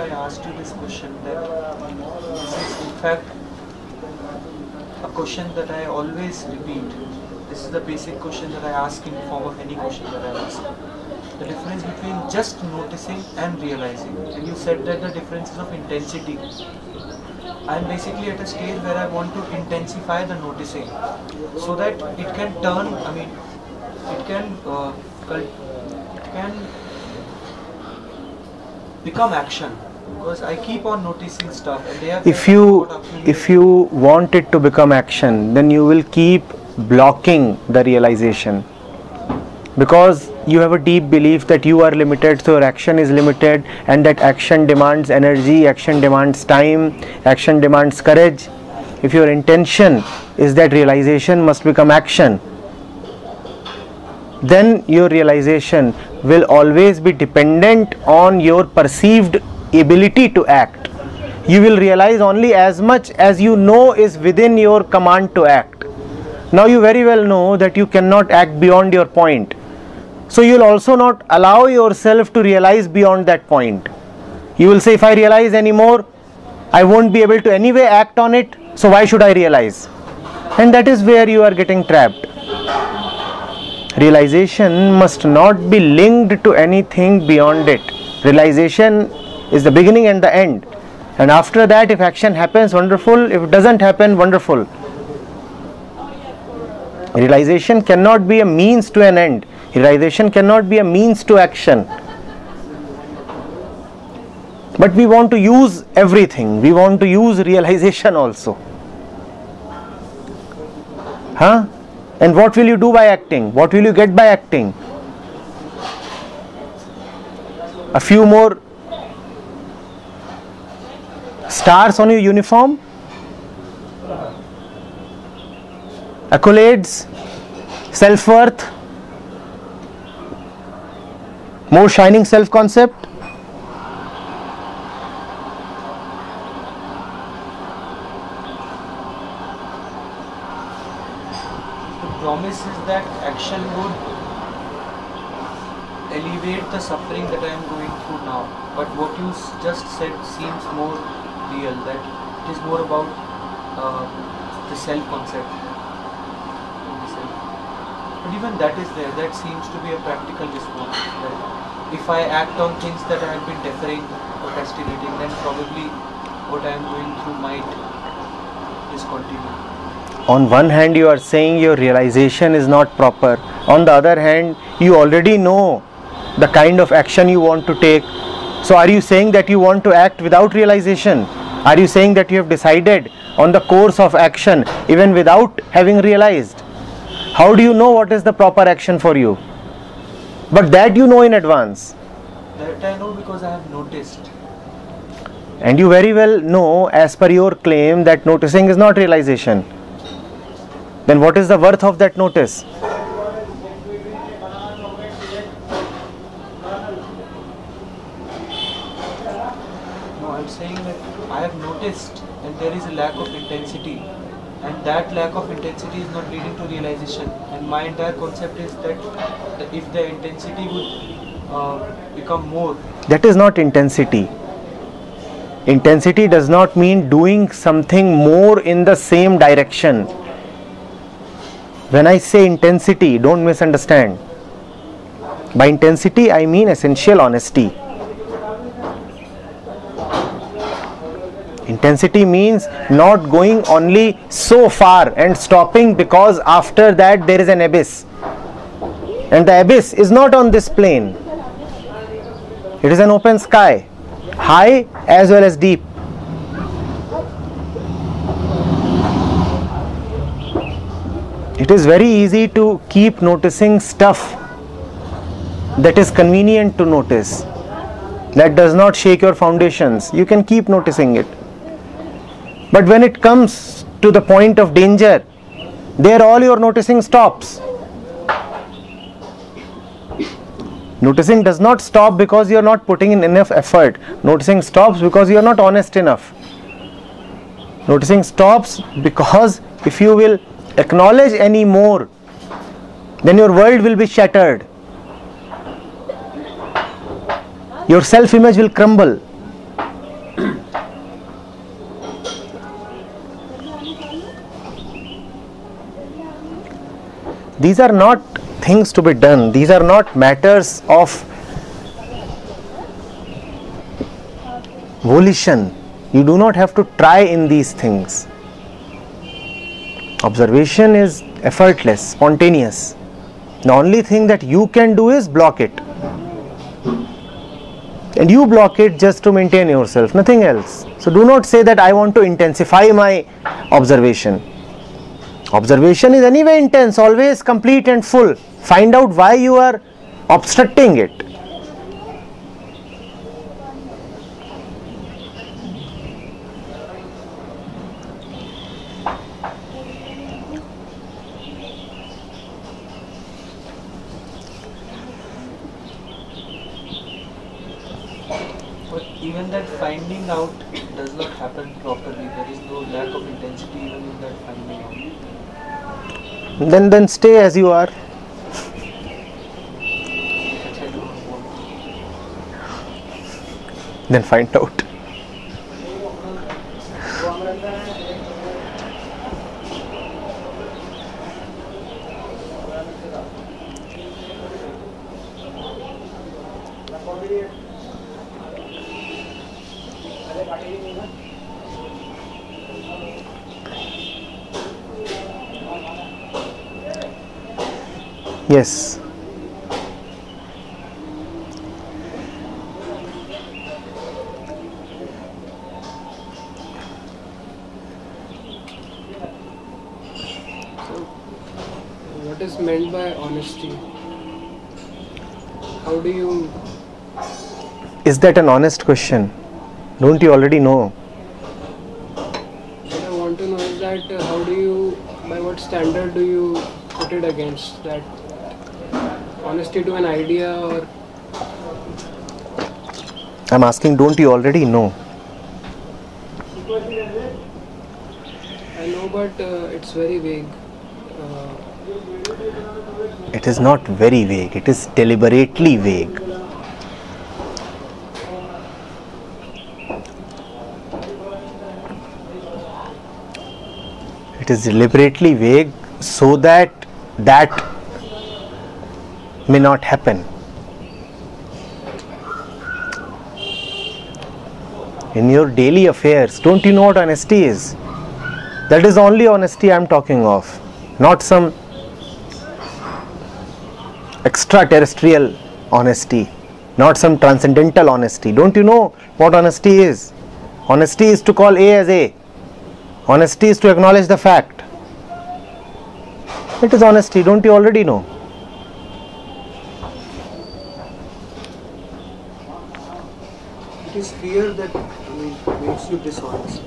I asked you this question, that this is in fact a question that I always repeat. This is the basic question that I ask in form of any question that I ask. The difference between just noticing and realizing. And you said that the difference is of intensity. I am basically at a stage where I want to intensify the noticing, so that it can turn, it can become action. Because I keep on noticing stuff, and they have. If you want it to become action, then you will keep blocking the realization, because you have a deep belief that you are limited, so your action is limited, and that action demands energy, action demands time, action demands courage. If your intention is that realization must become action, then your realization will always be dependent on your perceived ability to act. You will realize only as much as you know is within your command to act. Now you very well know that you cannot act beyond your point, so you will also not allow yourself to realize beyond that point. You will say, if I realize any more, I won't be able to anyway act on it, so why should I realize? And that is where you are getting trapped. Realization must not be linked to anything beyond it. Realization is the beginning and the end, and after that, if action happens, wonderful. If it doesn't happen, wonderful. Realization cannot be a means to an end. Realization cannot be a means to action. But we want to use everything. We want to use realization also. And what will you do by acting? What will you get by acting? A few more stars on your uniform? Accolades? Self-worth? More shining self-concept? The promise is that action would alleviate the suffering that I am going through now. But what you just said seems more real, that it is more about the self-concept. But even that is there, that seems to be a practical response. That if I act on things that I have been deferring, procrastinating, then probably what I am going through might discontinue. On one hand, you are saying your realization is not proper. On the other hand, you already know the kind of action you want to take. So are you saying that you want to act without realization? Are you saying that you have decided on the course of action even without having realized? How do you know what is the proper action for you? But that you know in advance. That I know because I have noticed. And you very well know, as per your claim, that noticing is not realization. Then what is the worth of that notice? No, I am saying that I have noticed and there is a lack of intensity, and that lack of intensity is not leading to realization. And my entire concept is that if the intensity would become more. That is not intensity. Intensity does not mean doing something more in the same direction. When I say intensity, don't misunderstand. By intensity, I mean essential honesty. Intensity means not going only so far and stopping because after that there is an abyss. And the abyss is not on this plane. It is an open sky, high as well as deep. It is very easy to keep noticing stuff that is convenient to notice, that does not shake your foundations. You can keep noticing it. But when it comes to the point of danger, there all your noticing stops. Noticing does not stop because you are not putting in enough effort. Noticing stops because you are not honest enough. Noticing stops because if you will acknowledge any more, then your world will be shattered. Your self-image will crumble. These are not things to be done. These are not matters of volition. You do not have to try in these things. Observation is effortless, spontaneous. The only thing that you can do is block it. And you block it just to maintain yourself, nothing else. So do not say that I want to intensify my observation. Observation is anyway intense, always complete and full. Find out why you are obstructing it. But even that finding out does not happen properly. There is no lack of intensity even in that finding out. Then stay as you are. Which I do not want. Then find out. Yes. What is meant by honesty? How do you... Is that an honest question? Don't you already know? What I want to know is that how do you, by what standard do you put it against that honesty to an idea? Or I'm asking, don't you already know? I know, but it's very vague. It is not very vague, it is deliberately vague. It is deliberately vague so that may not happen. In your daily affairs, don't you know what honesty is? That is the only honesty I am talking of, not some extraterrestrial honesty, not some transcendental honesty. Don't you know what honesty is? Honesty is to call A as A. Honesty is to acknowledge the fact. It is honesty, don't you already know? It is fear that makes you dishonest.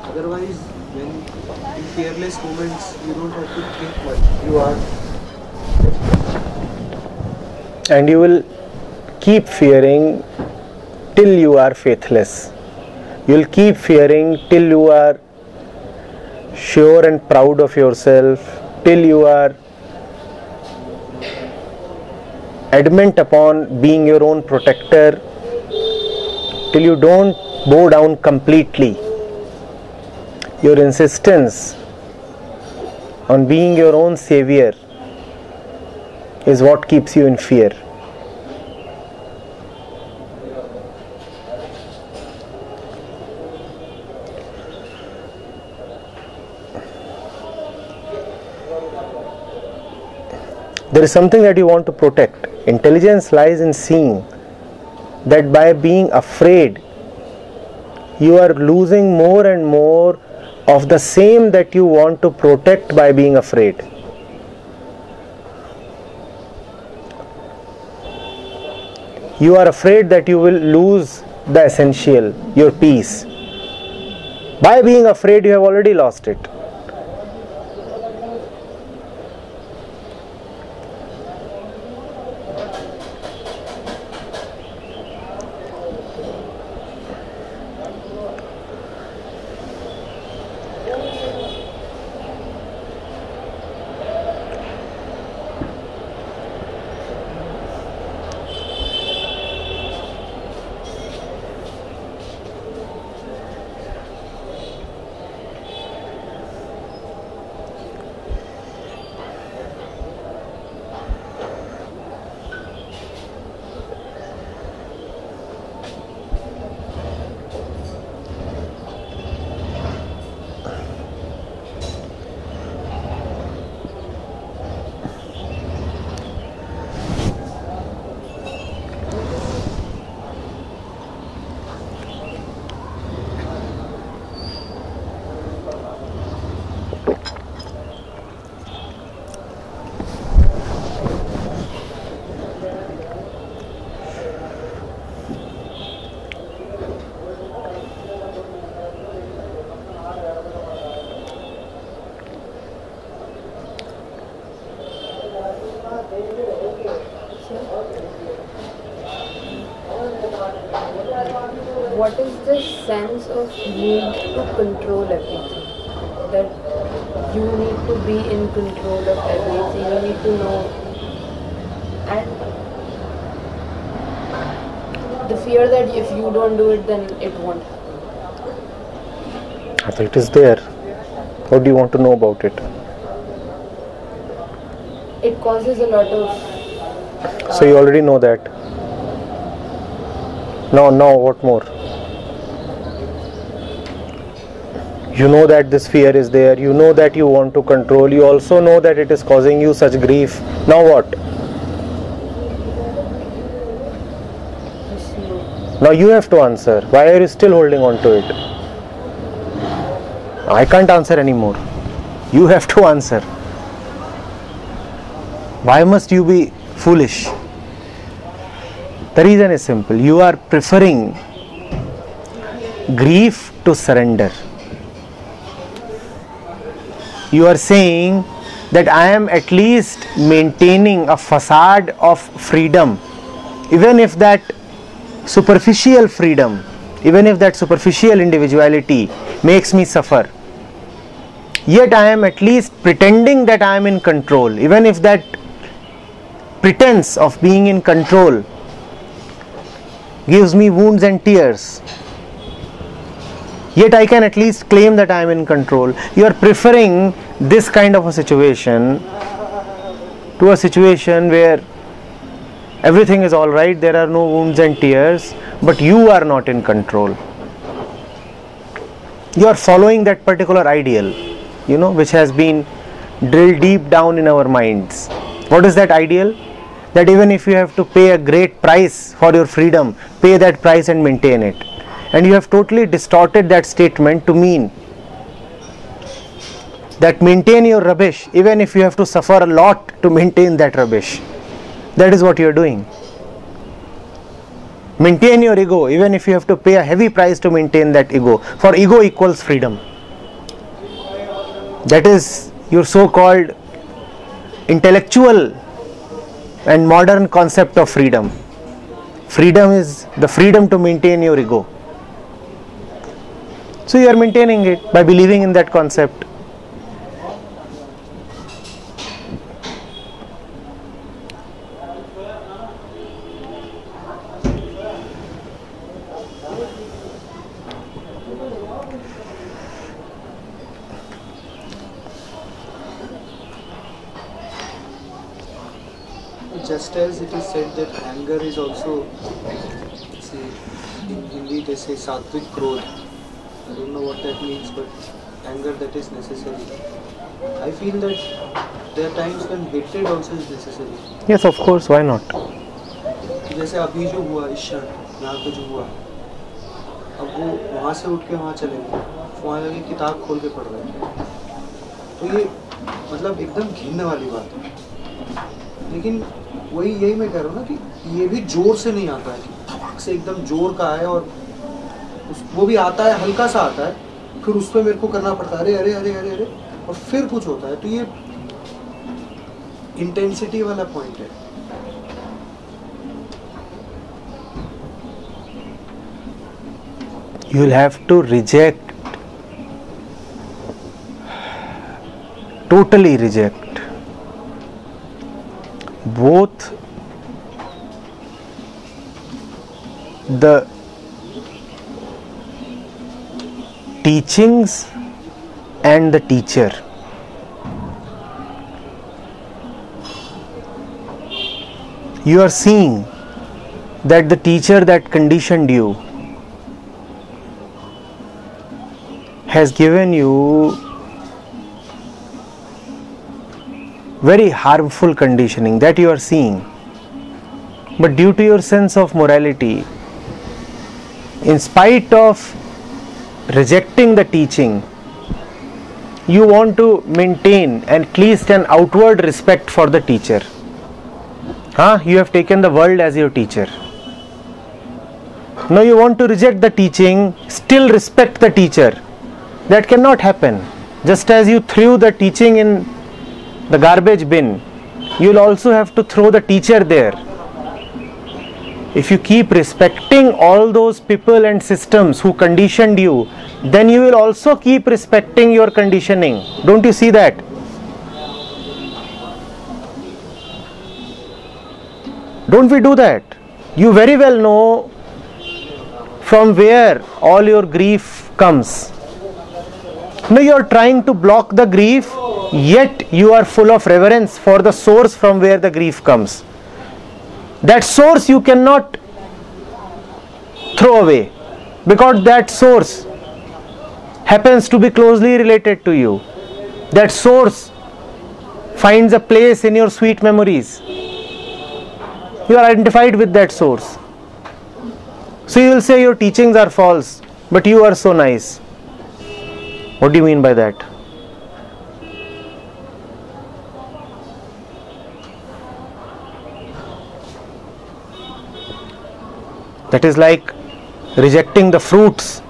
Otherwise, when in fearless moments, you don't have to think much. You are. And you will keep fearing till you are faithless. You will keep fearing till you are sure and proud of yourself, till you are adamant upon being your own protector, till you don't bow down completely. Your insistence on being your own savior is what keeps you in fear. There is something that you want to protect. Intelligence lies in seeing that by being afraid, you are losing more and more of the same that you want to protect by being afraid. You are afraid that you will lose the essential, your peace. By being afraid, you have already lost it. what is the sense of need to control everything? That you need to be in control of everything, you need to know. And the fear that if you don't do it, then it won't happen. It is there. What do you want to know about it? It causes a lot of... So you already know that. Now what more? You know that this fear is there. You know that you want to control. You also know that it is causing you such grief. Now what? Now you have to answer. Why are you still holding on to it? I can't answer anymore. You have to answer. Why must you be foolish? The reason is simple. You are preferring grief to surrender. You are saying that I am at least maintaining a facade of freedom, even if that superficial freedom, even if that superficial individuality makes me suffer. Yet I am at least pretending that I am in control, even if that pretense of being in control gives me wounds and tears. Yet I can at least claim that I am in control. You are preferring this kind of a situation to a situation where everything is alright, there are no wounds and tears, but you are not in control. You are following that particular ideal, which has been drilled deep down in our minds. What is that ideal? That even if you have to pay a great price for your freedom, pay that price and maintain it. And you have totally distorted that statement to mean that maintain your rubbish even if you have to suffer a lot to maintain that rubbish. That is what you are doing. Maintain your ego even if you have to pay a heavy price to maintain that ego. For ego equals freedom. That is your so-called intellectual and modern concept of freedom. Freedom is the freedom to maintain your ego. So you are maintaining it by believing in that concept. Just as it is said that anger is also, see, in Hindi they say sattvic krodh. I don't know what that means, but anger that is necessary. I feel that there are times when hatred also is necessary. Yes, of course, why not? जैसे अभी जो हुआ इस क्षण यहाँ पे जो हुआ, अब वो वहाँ से उठ के वहाँ चले गए, वहाँ जाके किताब खोल के पढ़ रहे हैं, तो ये मतलब एकदम घिनने वाली बात है. लेकिन वही यही मैं कह रहा हूँ ना कि ये भी जोर से नहीं आता है, से एकदम जोर का है, और वो भी आता है हल्का सा आता है, फिर उस पर मेरे को करना पड़ता है अरे अरे अरे अरे अरे, और फिर कुछ होता है. तो ये इंटेंसिटी वाला पॉइंट है. You will have to reject, totally reject both the teachings and the teacher. You are seeing that the teacher that conditioned you has given you very harmful conditioning, that you are seeing. But due to your sense of morality, in spite of rejecting the teaching, you want to maintain at least an outward respect for the teacher. You have taken the world as your teacher. Now you want to reject the teaching, still respect the teacher. That cannot happen. Just as you threw the teaching in the garbage bin, you will also have to throw the teacher there. if you keep respecting all those people and systems who conditioned you, then you will also keep respecting your conditioning. Don't you see that? Don't we do that? You very well know from where all your grief comes. No, you are trying to block the grief, yet you are full of reverence for the source from where the grief comes. That source you cannot throw away, because that source happens to be closely related to you. That source finds a place in your sweet memories. You are identified with that source. So you will say your teachings are false, but you are so nice. What do you mean by that? That is like rejecting the fruits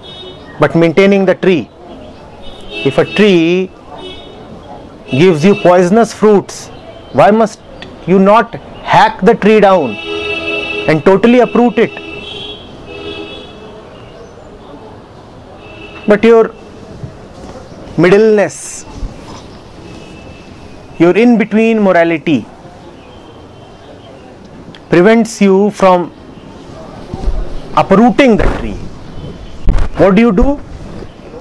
but maintaining the tree. If a tree gives you poisonous fruits, why must you not hack the tree down and totally uproot it? But your middleness, your in-between morality prevents you from uprooting the tree. What do?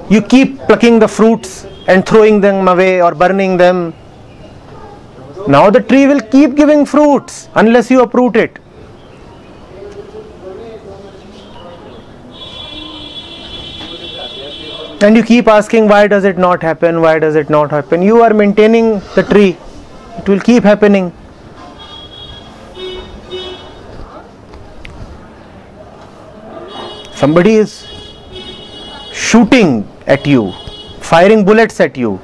You keep plucking the fruits and throwing them away or burning them. Now the tree will keep giving fruits unless you uproot it. And you keep asking, why does it not happen? Why does it not happen? You are maintaining the tree. It will keep happening. Somebody is shooting at you, firing bullets at you.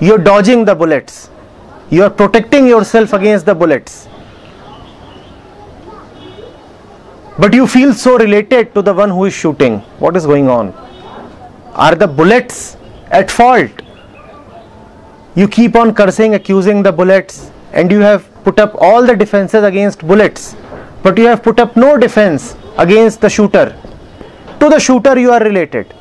You are dodging the bullets. You are protecting yourself against the bullets. But you feel so related to the one who is shooting. What is going on? Are the bullets at fault? You keep on cursing, accusing the bullets, and you have put up all the defenses against bullets, but you have put up no defense against the shooter. To the shooter you are related.